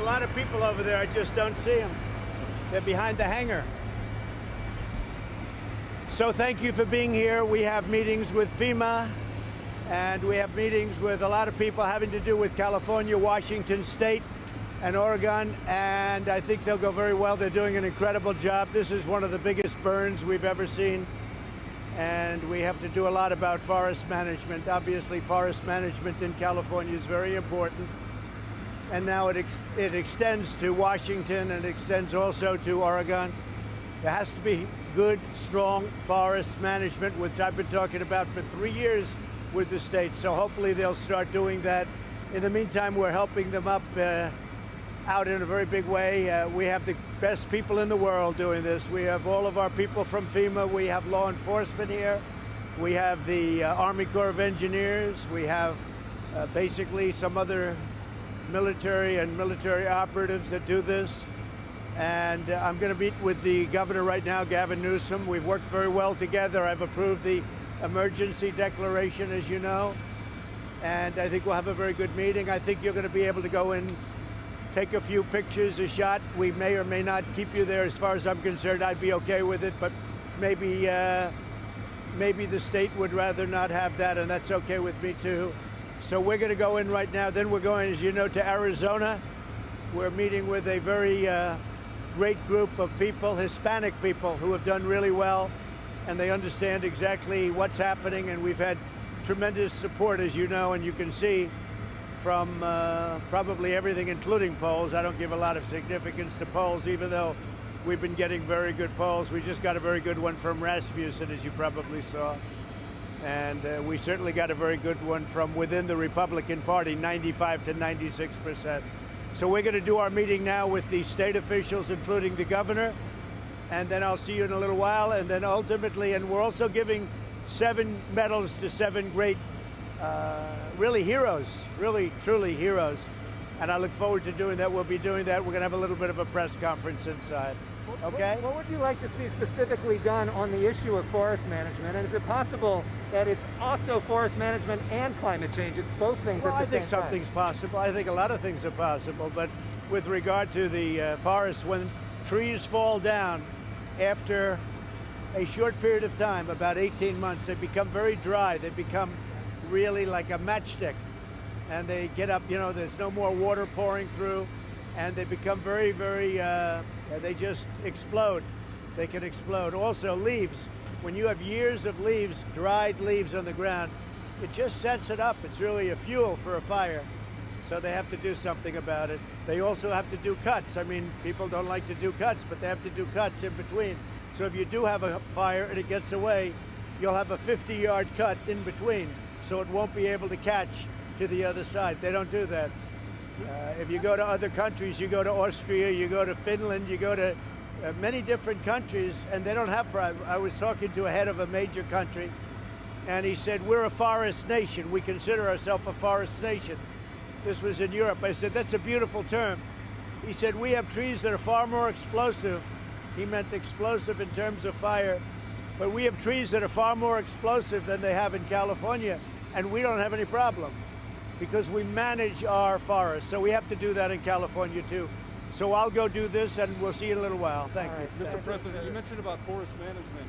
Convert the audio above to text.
lot of people over there. I just don't see them. They're behind the hangar. So thank you for being here. We have meetings with FEMA, and we have meetings with a lot of people having to do with California, Washington State, and Oregon, and I think they'll go very well. They're doing an incredible job. This is one of the biggest burns we've ever seen, and we have to do a lot about forest management. Obviously, forest management in California is very important, and now it extends to Washington and extends also to Oregon. There has to be good, strong forest management, which I've been talking about for 3 years with the state, so hopefully they'll start doing that. In the meantime, we're helping them out in a very big way. We have the best people in the world doing this. We have all of our people from FEMA. We have law enforcement here. We have the Army Corps of Engineers. We have basically some other military and military operatives that do this. And I'm going to meet with the governor right now, Gavin Newsom. We've worked very well together. I've approved the emergency declaration, as you know. And I think we'll have a very good meeting. I think you're going to be able to go in, take a few pictures, a shot. We may or may not keep you there. As far as I'm concerned, I'd be okay with it, but maybe the state would rather not have that, and that's okay with me too. So we're going to go in right now. Then we're going, as you know, to Arizona. We're meeting with a very great group of people, Hispanic people, who have done really well, and they understand exactly what's happening, and we've had tremendous support, as you know, and you can see from probably everything, including polls. I don't give a lot of significance to polls, even though we've been getting very good polls. We just got a very good one from Rasmussen, as you probably saw. And we certainly got a very good one from within the Republican Party, 95 to 96%. So we're going to do our meeting now with the state officials, including the governor, and then I'll see you in a little while. And then ultimately, and we're also giving 7 medals to 7 great really heroes, really, truly heroes. And I look forward to doing that. We'll be doing that. We're going to have a little bit of a press conference inside. Okay? What would you like to see specifically done on the issue of forest management? And is it possible that it's also forest management and climate change? It's both things well, at the same time. I think something's possible. I think a lot of things are possible. But with regard to the forests, when trees fall down after a short period of time, about 18 months, they become very dry. They become really like a matchstick, and they get up, you know, there's no more water pouring through, and they become very, very, they just explode. They can explode. Also leaves, when you have years of leaves, dried leaves on the ground, it just sets it up. It's really a fuel for a fire. So they have to do something about it. They also have to do cuts. I mean, people don't like to do cuts, but they have to do cuts in between. So if you do have a fire and it gets away, you'll have a 50-yard cut in between, so it won't be able to catch to the other side. They don't do that. If you go to other countries, you go to Austria, you go to Finland, you go to many different countries, and they don't have fire. I was talking to a head of a major country, and he said, we're a forest nation. We consider ourselves a forest nation. This was in Europe. I said, that's a beautiful term. He said, we have trees that are far more explosive. He meant explosive in terms of fire. But we have trees that are far more explosive than they have in California, and we don't have any problem because we manage our forests. So we have to do that in California too. So I'll go do this, and we'll see you in a little while. Thank you. Mr. President, you mentioned about forest management.